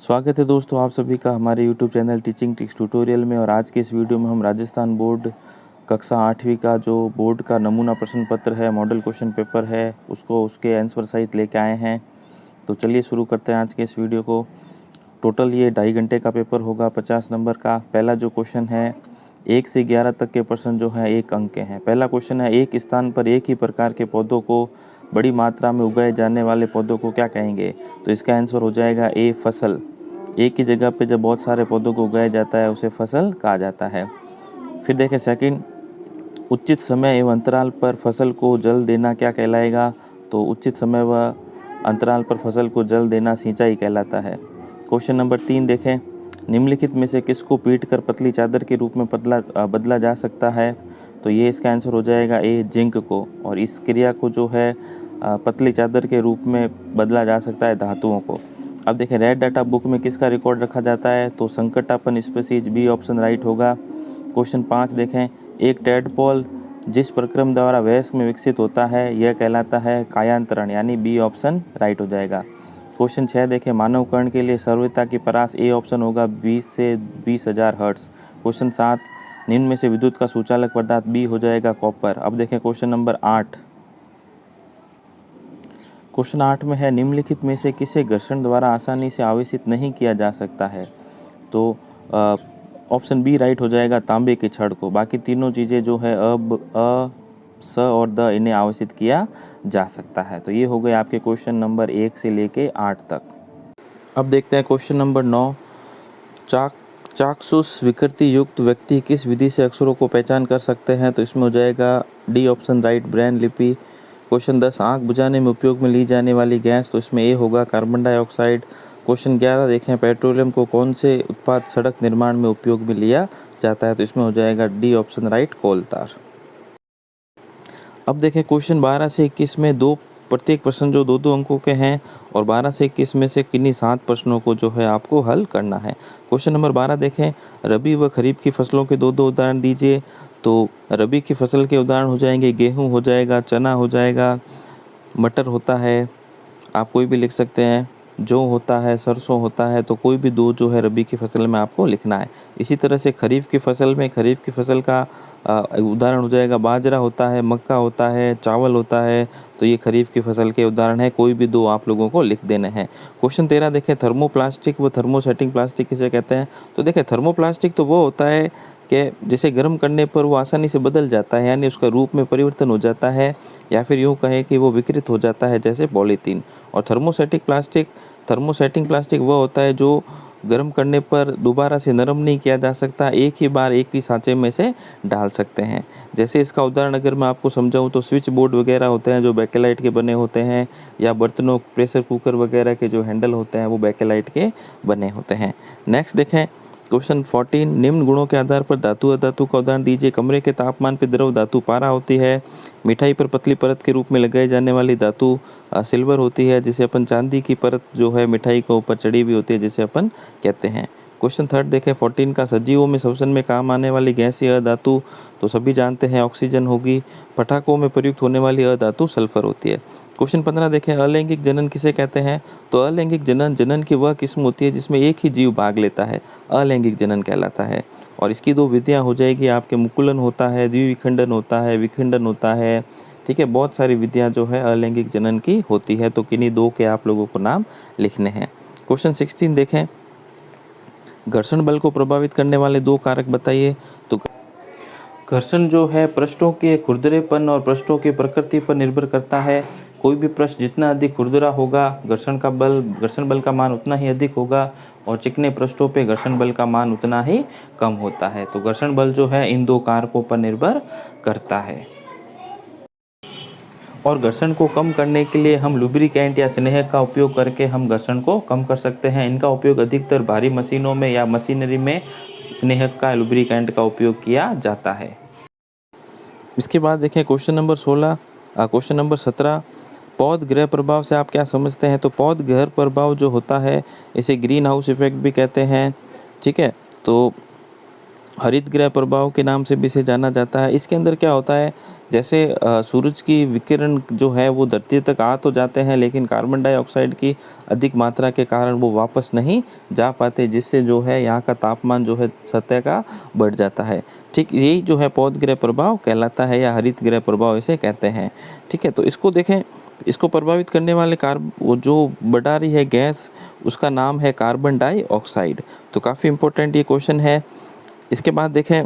स्वागत है दोस्तों आप सभी का हमारे YouTube channel teaching tips tutorial में। और आज के इस वीडियो में हम राजस्थान बोर्ड कक्षा 8वीं का जो बोर्ड का नमूना प्रश्न पत्र है, मॉडल क्वेश्चन पेपर है, उसके आंसर सहित लेके आए हैं। तो चलिए शुरू करते हैं आज के इस वीडियो को। टोटल ये 2.5 घंटे का पेपर होगा, 50 नंबर का। पहला जो क्वेश्चन है 1 से 11 तक के प्रश्न जो है 1 अंक के हैं। पहला क्वेश्चन है, एक स्थान पर एक ही प्रकार के पौधों को बड़ी मात्रा में उगाए जाने वाले पौधों को क्या कहेंगे? तो इसका आंसर हो जाएगा ए, फसल। एक ही जगह पे जब बहुत सारे पौधों को उगाया जाता है उसे फसल कहा जाता है। फिर देखें सेकंड, उचित समय एवं अंतराल पर फसल को जल देना क्या कहलाएगा? तो उचित समय व अंतराल पर फसल को जल देना सिंचाई कहलाता है। क्वेश्चन नंबर 3 देखें, निम्नलिखित में से किसको पीट कर पतली चादर के रूप में बदला जा सकता है? तो ये इसका आंसर हो जाएगा ए, जिंक को। और इस क्रिया को जो है पतली चादर के रूप में बदला जा सकता है धातुओं को। अब देखें, रेड डाटा बुक में किसका रिकॉर्ड रखा जाता है? तो संकटापन स्पीशीज, बी ऑप्शन राइट होगा। क्वेश्चन 5 देखें, एक टेडपोल जिस प्रक्रम द्वारा वयस्क में विकसित होता है यह कहलाता है कायांतरण, यानी बी ऑप्शन राइट हो जाएगा। क्वेश्चन 6 देखें, मानव कर्ण के लिए सर्वोत्तम की परास, ए ऑप्शन होगा 20 से 20,000 हर्ट्ज। क्वेश्चन 7, निम्न में से विद्युत का सुचालक पदार्थ, बी हो जाएगा कॉपर। अब देखें क्वेश्चन नंबर 8। क्वेश्चन 8 में है, निम्नलिखित में से किसे घर्षण द्वारा आसानी से आवेशित नहीं किया जा सकता है? तो ऑप्शन बी राइट हो जाएगा, तांबे की छड़ को। बाकी तीनों चीज़ें जो है स और द, इन्हें आवेशित किया जा सकता है। तो ये हो गए आपके क्वेश्चन नंबर 1 से लेके 8 तक। अब देखते हैं क्वेश्चन नंबर 9। चाक्षुष विकृति युक्त व्यक्ति किस विधि से अक्षरों को पहचान कर सकते हैं? तो इसमें हो जाएगा डी ऑप्शन राइट, ब्रेन लिपि। क्वेश्चन 10, आँख बुझाने में उपयोग में ली जाने वाली गैस, तो इसमें ए होगा कार्बन डाइऑक्साइड। क्वेश्चन 11 देखें, पेट्रोलियम को कौन से उत्पाद सड़क निर्माण में उपयोग में लिया जाता है? तो इसमें हो जाएगा डी ऑप्शन राइट, कोल तार। अब देखें क्वेश्चन 12 से 21 में प्रत्येक प्रश्न जो 2-2 अंकों के हैं, और 12 से 21 में से किन्हीं 7 प्रश्नों को जो है आपको हल करना है। क्वेश्चन नंबर 12 देखें, रबी व खरीफ की फसलों के 2-2 उदाहरण दीजिए। तो रबी की फसल के उदाहरण हो जाएंगे, गेहूं हो जाएगा, चना हो जाएगा, मटर होता है, आप कोई भी लिख सकते हैं, जौ होता है, सरसों होता है। तो कोई भी 2 जो है रबी की फसल में आपको लिखना है। इसी तरह से खरीफ की फसल का उदाहरण हो जाएगा, बाजरा होता है, मक्का होता है, चावल होता है। तो ये खरीफ की फसल के उदाहरण है, कोई भी 2 आप लोगों को लिख देने हैं। क्वेश्चन 13 देखें, थर्मोप्लास्टिक व थर्मोसेटिंग प्लास्टिक किसे कहते हैं? तो देखें, थर्मोप्लास्टिक तो वो होता है कि जिसे गर्म करने पर वो आसानी से बदल जाता है, यानी उसका रूप में परिवर्तन हो जाता है, या फिर यूँ कहें कि वो विकृत हो जाता है, जैसे पॉलीथीन। और थर्मोसेटिंग प्लास्टिक वह होता है जो गर्म करने पर दोबारा से नरम नहीं किया जा सकता, एक ही बार एक ही सांचे में से डाल सकते हैं। जैसे इसका उदाहरण अगर मैं आपको समझाऊं तो स्विच बोर्ड वगैरह होते हैं जो बेकेलाइट के बने होते हैं, या बर्तनों, प्रेशर कुकर वगैरह के जो हैंडल होते हैं वो बेकेलाइट के बने होते हैं। नेक्स्ट देखें क्वेश्चन 14, निम्न गुणों के आधार पर धातु अधातु का उदाहरण दीजिए। कमरे के तापमान पर द्रव धातु पारा होती है। मिठाई पर पतली परत के रूप में लगाई जाने वाली धातु सिल्वर होती है, जिसे अपन चांदी की परत जो है मिठाई के ऊपर चढ़ी हुई होती है, जिसे अपन कहते हैं। क्वेश्चन 3 देखें 14 का, सजीवों में श्वसन में काम आने वाली गैसीय अधातु, तो सभी जानते हैं ऑक्सीजन होगी। पटाखों में प्रयुक्त होने वाली अधातु सल्फर होती है। क्वेश्चन 15 देखें, अलैंगिक जनन किसे कहते हैं? तो अलैंगिक जनन की वह किस्म होती है जिसमें एक ही जीव भाग लेता है, अलैंगिक जनन कहलाता है। और इसकी 2 विधियाँ हो जाएगी आपके, मुकुलन होता है, द्विविखंडन होता है, विखंडन होता है। ठीक है, बहुत सारी विधियाँ जो है अलैंगिक जनन की होती है। तो किन्हीं 2 के आप लोगों को नाम लिखने हैं। क्वेश्चन 16 देखें, घर्षण बल को प्रभावित करने वाले 2 कारक बताइए। तो घर्षण जो है पृष्ठों के खुरदरेपन और पृष्ठों की प्रकृति पर निर्भर करता है। कोई भी पृष्ठ जितना अधिक खुरदरा होगा, घर्षण बल का मान उतना ही अधिक होगा, और चिकने पृष्ठों पे घर्षण बल का मान उतना ही कम होता है। तो घर्षण बल जो है इन 2 कारकों पर निर्भर करता है। और घर्षण को कम करने के लिए हम लुब्रिकेंट या स्नेहक का उपयोग करके हम घर्षण को कम कर सकते हैं। इनका उपयोग अधिकतर भारी मशीनों में या मशीनरी में स्नेहक का, लुब्रिकेंट का उपयोग किया जाता है। इसके बाद देखें क्वेश्चन नंबर 17, पौध ग्रह प्रभाव से आप क्या समझते हैं? तो पौध ग्रह प्रभाव जो होता है इसे ग्रीन हाउस इफेक्ट भी कहते हैं। ठीक है, तो हरित गृह प्रभाव के नाम से भी इसे जाना जाता है। इसके अंदर क्या होता है, जैसे सूरज की विकिरण जो है वो धरती तक आ तो जाते हैं, लेकिन कार्बन डाइऑक्साइड की अधिक मात्रा के कारण वो वापस नहीं जा पाते, जिससे जो है यहाँ का तापमान जो है सतह का बढ़ जाता है। ठीक यही जो है पौध गृह प्रभाव कहलाता है, या हरित गृह प्रभाव इसे कहते हैं। ठीक है, तो इसको देखें, इसको प्रभावित करने वाले वो जो बढ़ा रही है गैस, उसका नाम है कार्बन डाइऑक्साइड। तो काफ़ी इंपॉर्टेंट ये क्वेश्चन है। इसके बाद देखें,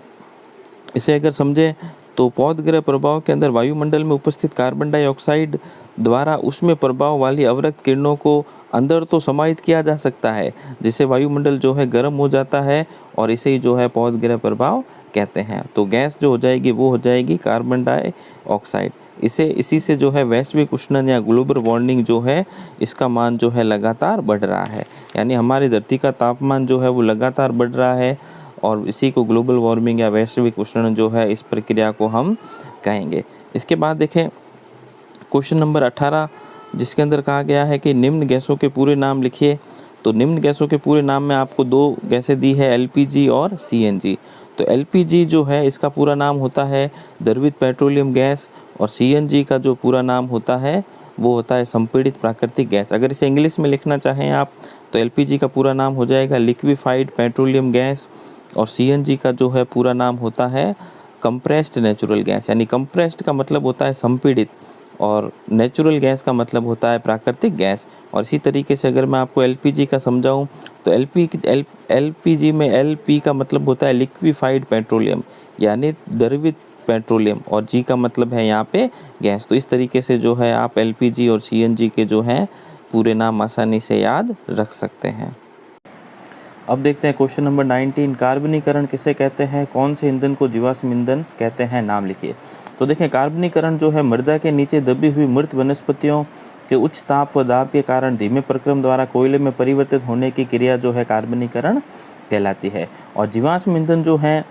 इसे अगर समझें तो पौधगृह प्रभाव के अंदर वायुमंडल में उपस्थित कार्बन डाइऑक्साइड द्वारा उसमें प्रभाव वाली अवरक्त किरणों को अंदर तो समाहित किया जा सकता है, जिससे वायुमंडल जो है गर्म हो जाता है, और इसे ही जो है पौधगृह प्रभाव कहते हैं। तो गैस जो हो जाएगी वो हो जाएगी कार्बन डाइऑक्साइड। इसी से जो है वैश्विक उष्णन या ग्लोबल वार्मिंग जो है, इसका मान जो है लगातार बढ़ रहा है, यानी हमारी धरती का तापमान जो है वो लगातार बढ़ रहा है, और इसी को ग्लोबल वार्मिंग या वैश्विक उष्णन जो है, इस प्रक्रिया को हम कहेंगे। इसके बाद देखें क्वेश्चन नंबर 18, जिसके अंदर कहा गया है कि निम्न गैसों के पूरे नाम लिखिए। तो निम्न गैसों के पूरे नाम में आपको दो गैसें दी है, एलपीजी और सीएनजी। तो एलपीजी जो है इसका पूरा नाम होता है द्रवित पेट्रोलियम गैस, और सीएनजी का जो पूरा नाम होता है वो होता है संपीड़ित प्राकृतिक गैस। अगर इसे इंग्लिश में लिखना चाहें आप, तो एलपीजी का पूरा नाम हो जाएगा लिक्विफाइड पेट्रोलियम गैस, और सीएनजी का जो है पूरा नाम होता है कंप्रेस्ड नेचुरल गैस। यानी कंप्रेस्ड का मतलब होता है संपीड़ित, और नेचुरल गैस का मतलब होता है प्राकृतिक गैस। और इसी तरीके से अगर मैं आपको एलपीजी का समझाऊं, तो एलपीजी में एलपी का मतलब होता है लिक्विफाइड पेट्रोलियम, यानी द्रवित पेट्रोलियम, और जी का मतलब है यहाँ पे गैस। तो इस तरीके से जो है आप एलपीजी और सीएनजी के जो हैं पूरे नाम आसानी से याद रख सकते हैं। अब देखते हैं क्वेश्चन नंबर 19, कार्बनीकरण किसे कहते हैं, कौन से ईंधन को जीवाश्म ईंधन कहते हैं, नाम लिखिए। तो देखें, कार्बनीकरण जो है मृदा के नीचे दबी हुई मृत वनस्पतियों के उच्च ताप व दाब के कारण धीमे प्रक्रम द्वारा कोयले में परिवर्तित होने की क्रिया जो है कार्बनीकरण कहलाती है। और जीवाश्म ईंधन जो है,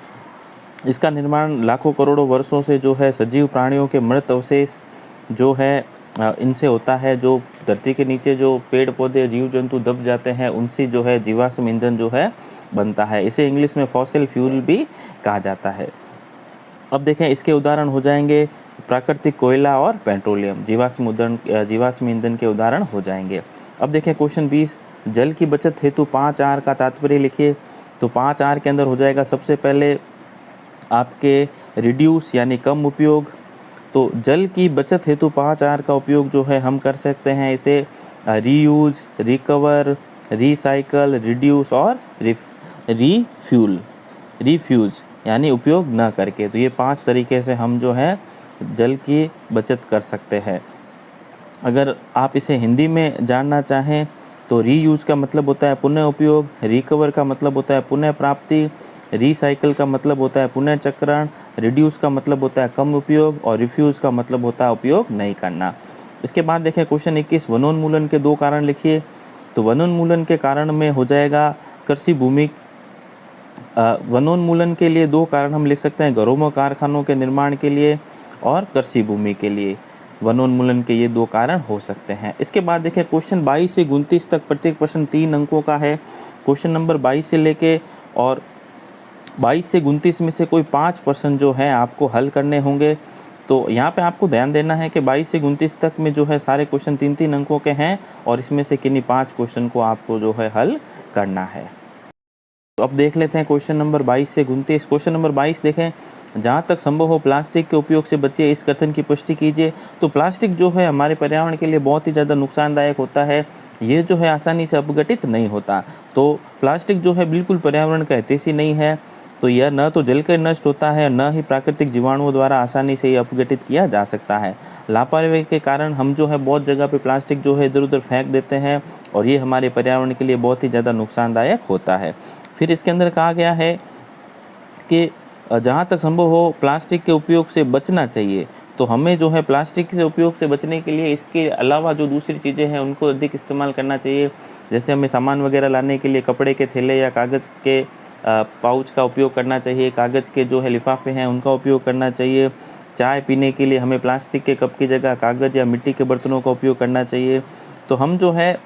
इसका निर्माण लाखों करोड़ों वर्षों से जो है सजीव प्राणियों के मृत अवशेष जो है इनसे होता है। जो धरती के नीचे जो पेड़ पौधे जीव जंतु दब जाते हैं, उनसे जो है जीवाश्म ईंधन जो है बनता है। इसे इंग्लिश में फॉसिल फ्यूल भी कहा जाता है। अब देखें, इसके उदाहरण हो जाएंगे प्राकृतिक कोयला और पेट्रोलियम, जीवाश्म ईंधन के उदाहरण हो जाएंगे। अब देखें क्वेश्चन 20, जल की बचत हेतु 5R का तात्पर्य लिखिए। तो 5R के अंदर हो जाएगा सबसे पहले आपके रिड्यूस यानी कम उपयोग। तो जल की बचत हेतु 5R का उपयोग जो है हम कर सकते हैं, इसे रीयूज, रिकवर, रिसाइकल, रिड्यूस और रिफ्यूज़ यानी उपयोग न करके। तो ये 5 तरीके से हम जो है जल की बचत कर सकते हैं। अगर आप इसे हिंदी में जानना चाहें, तो रीयूज़ का मतलब होता है पुनः उपयोग, रिकवर का मतलब होता है पुनः प्राप्ति, रिसाइकल का मतलब होता है पुनः चक्रण, रिड्यूस का मतलब होता है कम उपयोग, और रिफ्यूज़ का मतलब होता है उपयोग नहीं करना। इसके बाद देखें क्वेश्चन 21, वनोन्मूलन के 2 कारण लिखिए। तो वनोन्मूलन के कारण में हो जाएगा कृषि भूमि। वनोन्मूलन के लिए 2 कारण हम लिख सकते हैं, घरों में कारखानों के निर्माण के लिए और कृषि भूमि के लिए। वनोन्मूलन के ये 2 कारण हो सकते हैं। इसके बाद देखें क्वेश्चन 22 से 29 तक प्रत्येक प्रश्न 3 अंकों का है। क्वेश्चन नंबर 22 से लेके और 22 से 29 में से कोई 5 प्रश्न जो है आपको हल करने होंगे। तो यहाँ पे आपको ध्यान देना है कि 22 से 29 तक में जो है सारे क्वेश्चन 3-3 अंकों के हैं, और इसमें से किन्हीं 5 क्वेश्चन को आपको जो है हल करना है। तो अब देख लेते हैं क्वेश्चन नंबर 22 से 29। क्वेश्चन नंबर 22 देखें, जहाँ तक संभव हो प्लास्टिक के उपयोग से बचिए, इस कथन की पुष्टि कीजिए। तो प्लास्टिक जो है हमारे पर्यावरण के लिए बहुत ही ज़्यादा नुकसानदायक होता है। ये जो है आसानी से अपघटित नहीं होता। तो प्लास्टिक जो है बिल्कुल पर्यावरण का हितैषी नहीं है। तो यह न तो जलकर नष्ट होता है, न ही प्राकृतिक जीवाणुओं द्वारा आसानी से ये अपघटित किया जा सकता है। लापरवाही के कारण हम जो है बहुत जगह पे प्लास्टिक जो है इधर उधर फेंक देते हैं, और ये हमारे पर्यावरण के लिए बहुत ही ज़्यादा नुकसानदायक होता है। फिर इसके अंदर कहा गया है कि जहाँ तक संभव हो प्लास्टिक के उपयोग से बचना चाहिए। तो हमें जो है प्लास्टिक से उपयोग से बचने के लिए इसके अलावा जो दूसरी चीज़ें हैं उनको अधिक इस्तेमाल करना चाहिए। जैसे हमें सामान वगैरह लाने के लिए कपड़े के थैले या कागज़ के पाउच का उपयोग करना चाहिए। कागज़ के जो है लिफाफे हैं उनका उपयोग करना चाहिए। चाय पीने के लिए हमें प्लास्टिक के कप की जगह कागज़ या मिट्टी के बर्तनों का उपयोग करना चाहिए। तो हम जो है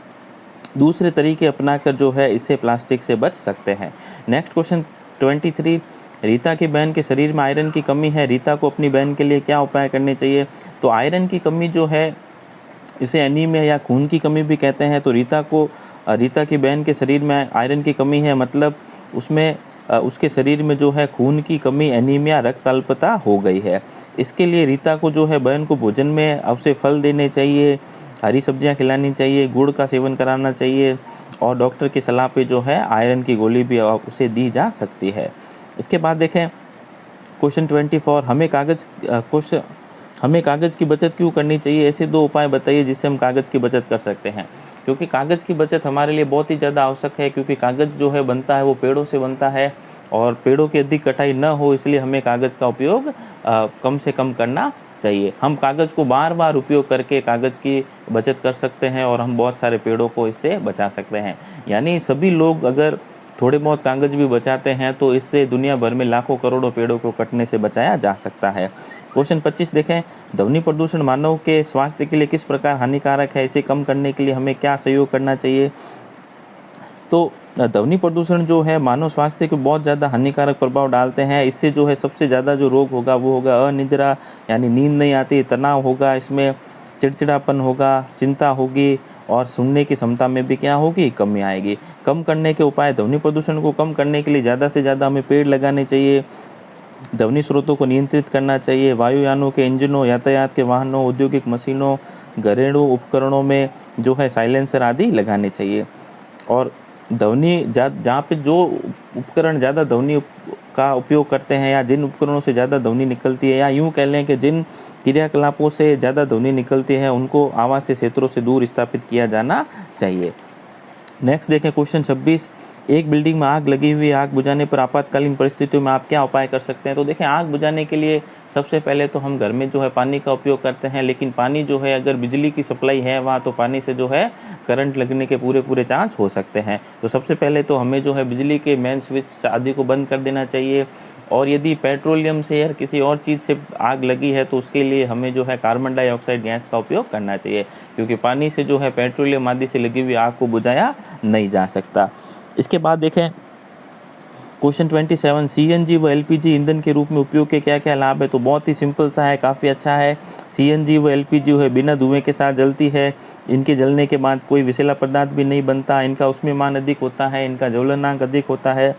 दूसरे तरीके अपनाकर जो है इससे प्लास्टिक से बच सकते हैं। नेक्स्ट क्वेश्चन 23, रीता की बहन के शरीर में आयरन की कमी है, रीता को अपनी बहन के लिए क्या उपाय करने चाहिए? तो आयरन की कमी जो है इसे एनीमिया या खून की कमी भी कहते हैं। तो रीता की बहन के शरीर में आयरन की कमी है, मतलब उसमें उसके शरीर में जो है खून की कमी, एनीमिया, रक्त अल्पता हो गई है। इसके लिए रीता को जो है बहन को भोजन में उसे फल देने चाहिए, हरी सब्जियां खिलानी चाहिए, गुड़ का सेवन कराना चाहिए और डॉक्टर की सलाह पे जो है आयरन की गोली भी उसे दी जा सकती है। इसके बाद देखें क्वेश्चन 24, हमें कागज़ की बचत क्यों करनी चाहिए? ऐसे 2 उपाय बताइए जिससे हम कागज़ की बचत कर सकते हैं। क्योंकि कागज़ की बचत हमारे लिए बहुत ही ज़्यादा आवश्यक है, क्योंकि कागज़ जो है बनता है वो पेड़ों से बनता है और पेड़ों की अधिक कटाई न हो, इसलिए हमें कागज़ का उपयोग कम से कम करना चाहिए। हम कागज़ को बार-बार उपयोग करके कागज़ की बचत कर सकते हैं और हम बहुत सारे पेड़ों को इससे बचा सकते हैं। यानी सभी लोग अगर थोड़े बहुत कागज़ भी बचाते हैं तो इससे दुनिया भर में लाखों करोड़ों पेड़ों को कटने से बचाया जा सकता है। क्वेश्चन 25 देखें, ध्वनि प्रदूषण मानव के स्वास्थ्य के लिए किस प्रकार हानिकारक है? इसे कम करने के लिए हमें क्या सहयोग करना चाहिए? तो ध्वनि प्रदूषण जो है मानव स्वास्थ्य को बहुत ज़्यादा हानिकारक प्रभाव डालते हैं। इससे जो है सबसे ज़्यादा जो रोग होगा वो होगा अनिद्रा, यानी नींद नहीं आती, तनाव होगा, इसमें चिड़चिड़ापन होगा, चिंता होगी और सुनने की क्षमता में भी क्या होगी? कमी आएगी। कम करने के उपाय, ध्वनि प्रदूषण को कम करने के लिए ज़्यादा से ज़्यादा हमें पेड़ लगाने चाहिए, ध्वनि स्रोतों को नियंत्रित करना चाहिए, वायुयानों के इंजनों, यातायात के वाहनों, औद्योगिक मशीनों, घरेलू उपकरणों में जो है साइलेंसर आदि लगाने चाहिए। और ध्वनि जहाँ पे जो उपकरण ज़्यादा ध्वनि का उपयोग करते हैं या जिन उपकरणों से ज़्यादा ध्वनि निकलती है, या यूँ कह लें कि जिन क्रियाकलापों से ज़्यादा ध्वनि निकलती है, उनको आवासीय क्षेत्रों से दूर स्थापित किया जाना चाहिए। नेक्स्ट देखें क्वेश्चन 26, एक बिल्डिंग में आग लगी हुई है, आग बुझाने पर आपातकालीन परिस्थितियों में आप क्या उपाय कर सकते हैं? तो देखें, आग बुझाने के लिए सबसे पहले तो हम घर में जो है पानी का उपयोग करते हैं, लेकिन पानी जो है अगर बिजली की सप्लाई है वहाँ, तो पानी से जो है करंट लगने के पूरे चांस हो सकते हैं। तो सबसे पहले तो हमें जो है बिजली के मेन स्विच आदि को बंद कर देना चाहिए। और यदि पेट्रोलियम से या किसी और चीज़ से आग लगी है तो उसके लिए हमें जो है कार्बन डाइऑक्साइड गैस का उपयोग करना चाहिए, क्योंकि पानी से जो है पेट्रोलियम आदि से लगी हुई आग को बुझाया नहीं जा सकता। इसके बाद देखें क्वेश्चन 27, सीएनजी व एलपीजी ईंधन के रूप में उपयोग के क्या क्या लाभ है? तो बहुत ही सिंपल सा है, काफ़ी अच्छा है। सीएनजी व एलपीजी है बिना धुएं के साथ जलती है, इनके जलने के बाद कोई विषैला पदार्थ भी नहीं बनता, इनका ऊष्मीयमान अधिक होता है, इनका ज्वलनांक अधिक होता है,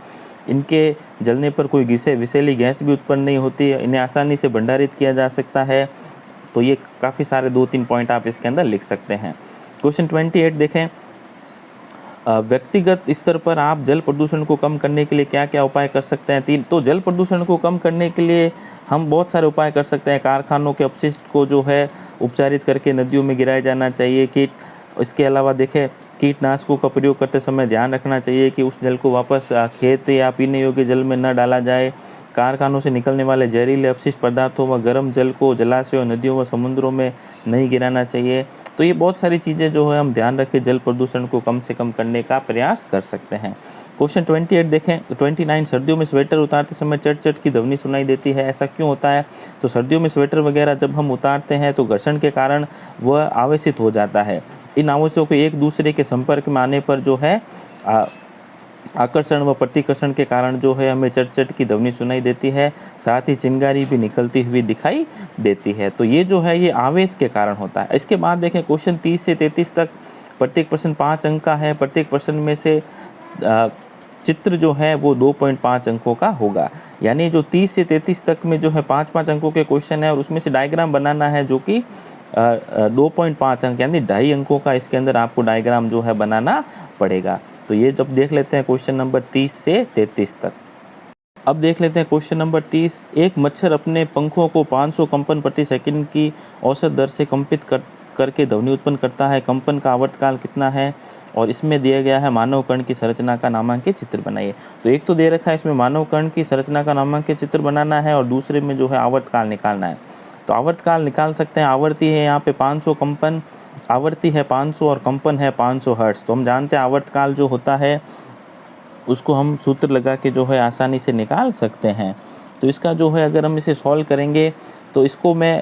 इनके जलने पर कोई विषैली गैस भी उत्पन्न नहीं होती, इन्हें आसानी से भंडारित किया जा सकता है। तो ये काफ़ी सारे 2-3 पॉइंट आप इसके अंदर लिख सकते हैं। क्वेश्चन 28 देखें, व्यक्तिगत स्तर पर आप जल प्रदूषण को कम करने के लिए क्या क्या उपाय कर सकते हैं? तो जल प्रदूषण को कम करने के लिए हम बहुत सारे उपाय कर सकते हैं। कारखानों के अपशिष्ट को जो है उपचारित करके नदियों में गिराया जाना चाहिए। इसके अलावा देखें, कीटनाशकों का प्रयोग करते समय ध्यान रखना चाहिए कि उस जल को वापस खेत या पीने योग्य जल में न डाला जाए। कारखानों से निकलने वाले जहरीले अपशिष्ट पदार्थों व गर्म जल को जलाशयों, नदियों व समुद्रों में नहीं गिराना चाहिए। तो ये बहुत सारी चीज़ें जो है हम ध्यान रख के जल प्रदूषण को कम से कम करने का प्रयास कर सकते हैं। क्वेश्चन 28 देखें, 29, सर्दियों में स्वेटर उतारते समय चट-चट की ध्वनि सुनाई देती है, ऐसा क्यों होता है? तो सर्दियों में स्वेटर वगैरह जब हम उतारते हैं तो घर्षण के कारण वह आवेशित हो जाता है। इन आवेशों को एक दूसरे के संपर्क में आने पर जो है आकर्षण व प्रतिकर्षण के कारण जो है हमें चट-चट की ध्वनि सुनाई देती है, साथ ही चिंगारी भी निकलती हुई दिखाई देती है। तो ये जो है ये आवेश के कारण होता है। इसके बाद देखें क्वेश्चन 30 से 33 तक, प्रत्येक प्रश्न 5 अंक का है। प्रत्येक प्रश्न में से चित्र जो है वो 2.5 अंकों का होगा। यानी जो 30 से 33 तक में जो है 5-5 अंकों के क्वेश्चन है और उसमें से डायग्राम बनाना है जो कि 2.5 अंक यानी 2.5 अंकों का इसके अंदर आपको डायग्राम जो है बनाना पड़ेगा। तो ये जब देख लेते हैं क्वेश्चन नंबर 30 से 33 तक। अब देख लेते हैं क्वेश्चन नंबर 30, एक मच्छर अपने पंखों को 500 कंपन प्रति सेकंड की औसत दर से कंपित करके ध्वनि उत्पन्न करता है। कंपन का आवर्तकाल कितना है? और इसमें दिया गया है मानव कर्ण की संरचना का नामांकित चित्र बनाइए। तो एक तो दे रखा है इसमें मानव कर्ण की संरचना का नामांकित चित्र बनाना है और दूसरे में जो है आवर्तकाल निकालना है। तो आवर्तकाल निकाल सकते हैं। आवर्ती है यहाँ पे 500, कंपन आवर्ती है 500 और कंपन है 500 हर्ट्ज। तो हम जानते हैं आवर्तकाल जो होता है उसको हम सूत्र लगा के जो है आसानी से निकाल सकते हैं। तो इसका जो है अगर हम इसे सॉल्व करेंगे तो इसको मैं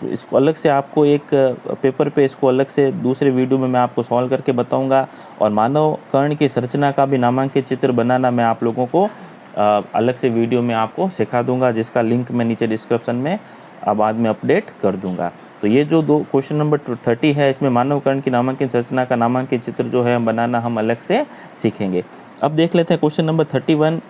इसको अलग से आपको एक पेपर पे इसको अलग से दूसरे वीडियो में मैं आपको सॉल्व करके बताऊंगा और मानव कर्ण की संरचना का भी नामांकित चित्र बनाना मैं आप लोगों को अलग से वीडियो में आपको सिखा दूंगा, जिसका लिंक मैं नीचे डिस्क्रिप्शन में बाद में अपडेट कर दूंगा। तो ये जो दो क्वेश्चन नंबर 30 है, इसमें मानवकरण की नामांकित संरचना का नामांकित चित्र जो है बनाना हम अलग से सीखेंगे। अब देख लेते हैं क्वेश्चन नंबर 31।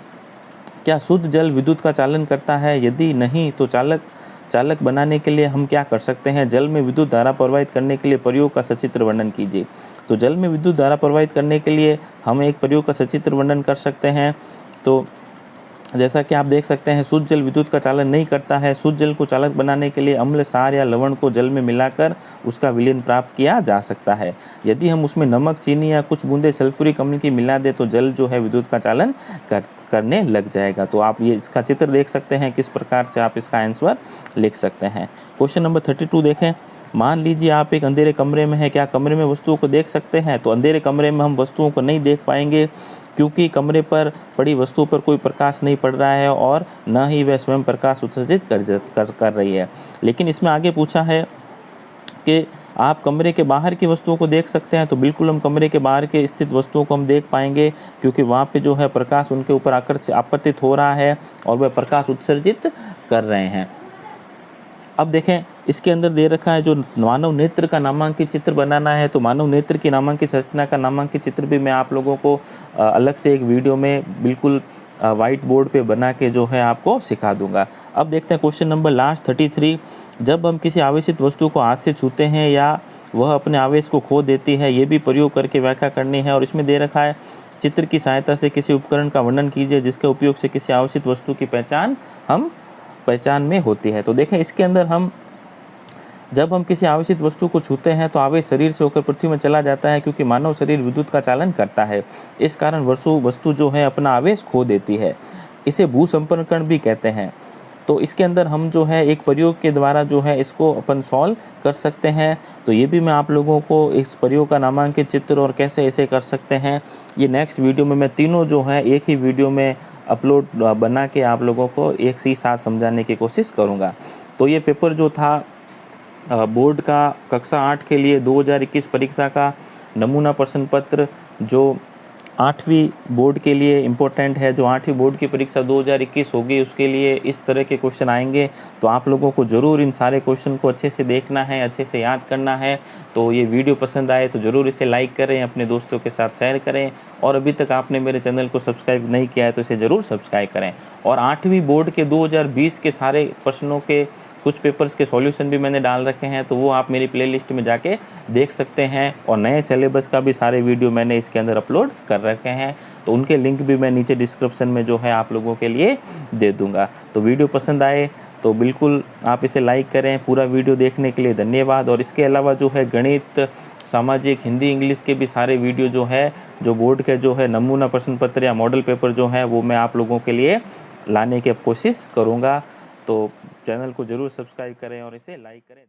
क्या शुद्ध जल विद्युत का चालन करता है? यदि नहीं तो चालक बनाने के लिए हम क्या कर सकते हैं? जल में विद्युत धारा प्रवाहित करने के लिए प्रयोग का सचित्र वर्णन कीजिए। तो जल में विद्युत धारा प्रवाहित करने के लिए हम एक प्रयोग का सचित्र वर्णन कर सकते हैं। तो जैसा कि आप देख सकते हैं, शुद्ध जल विद्युत का चालन नहीं करता है। शुद्ध जल को चालक बनाने के लिए अम्ल, सार या लवण को जल में मिलाकर उसका विलयन प्राप्त किया जा सकता है। यदि हम उसमें नमक, चीनी या कुछ बूंदे सल्फ्यूरिक अम्ल की मिला दें तो जल जो है विद्युत का चालन करने लग जाएगा। तो आप ये इसका चित्र देख सकते हैं, किस प्रकार से आप इसका आंसर लिख सकते हैं। क्वेश्चन नंबर 32 देखें। मान लीजिए आप एक अंधेरे कमरे में हैं, क्या कमरे में वस्तुओं को देख सकते हैं? तो अंधेरे कमरे में हम वस्तुओं को नहीं देख पाएंगे, क्योंकि कमरे पर पड़ी वस्तु पर कोई प्रकाश नहीं पड़ रहा है और न ही वह स्वयं प्रकाश उत्सर्जित कर रही है। लेकिन इसमें आगे पूछा है कि आप कमरे के बाहर की वस्तुओं को देख सकते हैं। तो बिल्कुल हम कमरे के बाहर के स्थित वस्तुओं को हम देख पाएंगे, क्योंकि वहाँ पे जो है प्रकाश उनके ऊपर आपतित हो रहा है और वह प्रकाश उत्सर्जित कर रहे हैं। अब देखें, इसके अंदर दे रखा है जो मानव नेत्र का नामांकित चित्र बनाना है। तो मानव नेत्र की नामांकित संरचना का नामांकित चित्र भी मैं आप लोगों को अलग से एक वीडियो में बिल्कुल वाइट बोर्ड पे बना के जो है आपको सिखा दूंगा। अब देखते हैं क्वेश्चन नंबर लास्ट 33। जब हम किसी आवेशित वस्तु को हाथ से छूते हैं या वह अपने आवेश को खो देती है, ये भी प्रयोग करके व्याख्या करनी है। और इसमें दे रखा है, चित्र की सहायता से किसी उपकरण का वर्णन कीजिए जिसके उपयोग से किसी आवेशित वस्तु की पहचान में होती है। तो देखें, इसके अंदर जब हम किसी आवेशित वस्तु को छूते हैं तो आवेश शरीर से होकर पृथ्वी में चला जाता है, क्योंकि मानव शरीर विद्युत का चालन करता है। इस कारण वस्तु जो है अपना आवेश खो देती है। इसे भूसंपर्कण भी कहते हैं। तो इसके अंदर हम जो है एक प्रयोग के द्वारा जो है इसको अपन सॉल्व कर सकते हैं। तो ये भी मैं आप लोगों को इस प्रयोग का नामांकित चित्र और कैसे ऐसे कर सकते हैं, ये नेक्स्ट वीडियो में मैं तीनों जो है एक ही वीडियो में अपलोड बना के आप लोगों को एक ही साथ समझाने की कोशिश करूँगा। तो ये पेपर जो था बोर्ड का कक्षा 8 के लिए 2021 परीक्षा का नमूना प्रश्न पत्र, जो 8वीं बोर्ड के लिए इम्पोर्टेंट है, जो 8वीं बोर्ड की परीक्षा 2021 होगी उसके लिए इस तरह के क्वेश्चन आएंगे। तो आप लोगों को ज़रूर इन सारे क्वेश्चन को अच्छे से देखना है, अच्छे से याद करना है। तो ये वीडियो पसंद आए तो ज़रूर इसे लाइक करें, अपने दोस्तों के साथ शेयर करें, और अभी तक आपने मेरे चैनल को सब्सक्राइब नहीं किया है तो इसे ज़रूर सब्सक्राइब करें। और 8वीं बोर्ड के 2020 के सारे प्रश्नों के कुछ पेपर्स के सॉल्यूशन भी मैंने डाल रखे हैं, तो वो आप मेरी प्लेलिस्ट में जाके देख सकते हैं। और नए सिलेबस का भी सारे वीडियो मैंने इसके अंदर अपलोड कर रखे हैं, तो उनके लिंक भी मैं नीचे डिस्क्रिप्शन में जो है आप लोगों के लिए दे दूंगा। तो वीडियो पसंद आए तो बिल्कुल आप इसे लाइक करें। पूरा वीडियो देखने के लिए धन्यवाद। और इसके अलावा जो है गणित, सामाजिक, हिंदी, इंग्लिश के भी सारे वीडियो जो है, जो बोर्ड के जो है नमूना प्रश्न पत्र या मॉडल पेपर जो है, वो मैं आप लोगों के लिए लाने की कोशिश करूँगा। तो चैनल को ज़रूर सब्सक्राइब करें और इसे लाइक करें।